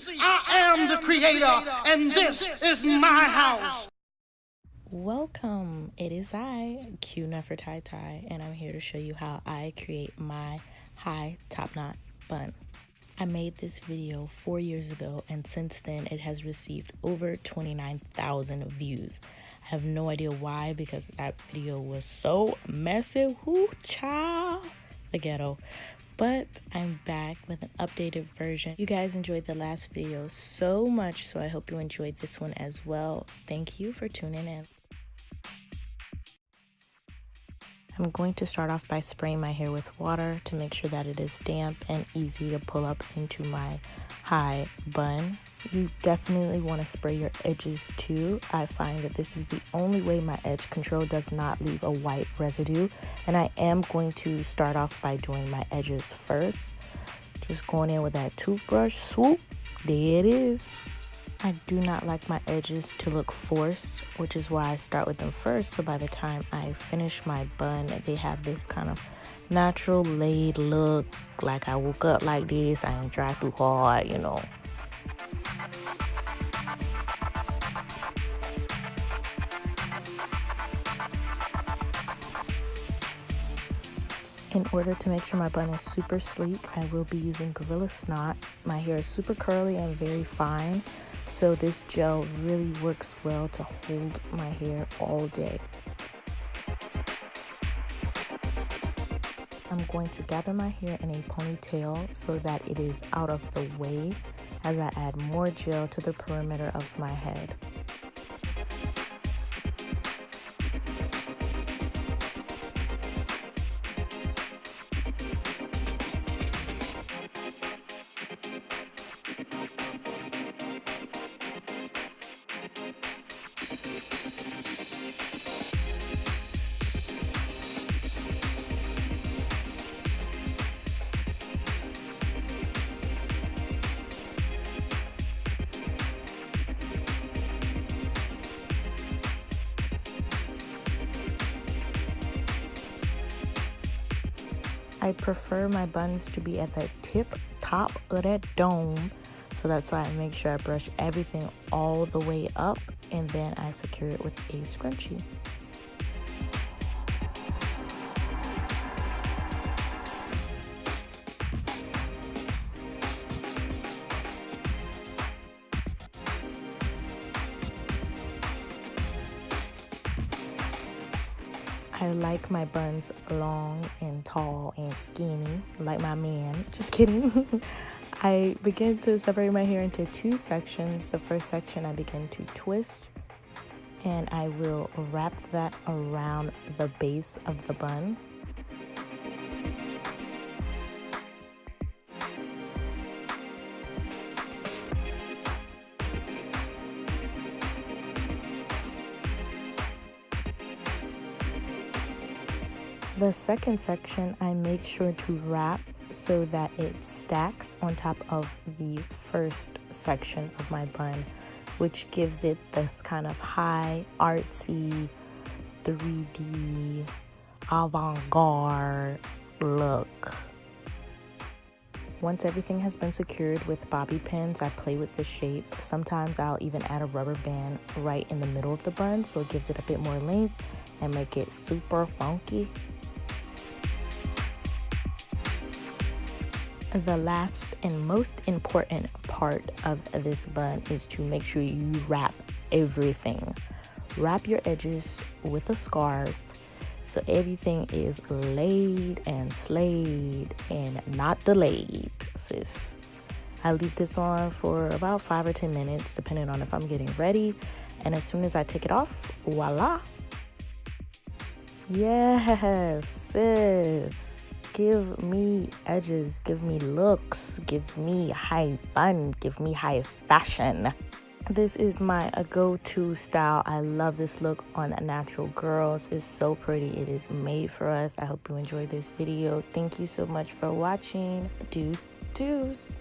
I am the creator, and this is my house. Welcome. It is I, Q Nefertiti, and I'm here to show you how I create my high top knot bun. I made this video 4 years ago, and since then it has received over 29,000 views. I have no idea why, because that video was so messy. Whoo, child, the ghetto. But I'm back with an updated version. You guys enjoyed the last video so much, so I hope you enjoyed this one as well. Thank you for tuning in. I'm going to start off by spraying my hair with water to make sure that it is damp and easy to pull up into my high bun. You definitely want to spray your edges too. I find that this is the only way my edge control does not leave a white residue. And I am going to start off by doing my edges first. Just going in with that toothbrush swoop. There it is. I do not like my edges to look forced, which is why I start with them first. So by the time I finish my bun, they have this kind of natural laid look, like I woke up like this. I didn't try too hard, you know. In order to make sure my bun is super sleek, I will be using Gorilla Snot. My hair is super curly and very fine, so this gel really works well to hold my hair all day. I'm going to gather my hair in a ponytail so that it is out of the way as I add more gel to the perimeter of my head. I prefer my buns to be at the top of that dome, so that's why I make sure I brush everything all the way up and then I secure it with a scrunchie. I like my buns long and tall and skinny, like my man. Just kidding. I begin to separate my hair into two sections. The first section I begin to twist, and I will wrap that around the base of the bun. The second section I make sure to wrap so that it stacks on top of the first section of my bun, which gives it this kind of high, artsy, 3D, avant-garde look. Once everything has been secured with bobby pins, I play with the shape. Sometimes I'll even add a rubber band right in the middle of the bun so it gives it a bit more length and make it super funky. The last and most important part of this bun is to make sure you wrap everything. Wrap your edges with a scarf so everything is laid and slayed and not delayed, sis. I leave this on for about 5 or 10 minutes, depending on if I'm getting ready. And as soon as I take it off, voila. Yes, sis. Give me edges, give me looks, give me high bun, give me high fashion. This is my go-to style. I love this look on natural girls. It's so pretty. It is made for us. I hope you enjoyed this video. Thank you so much for watching. Deuce, deuce.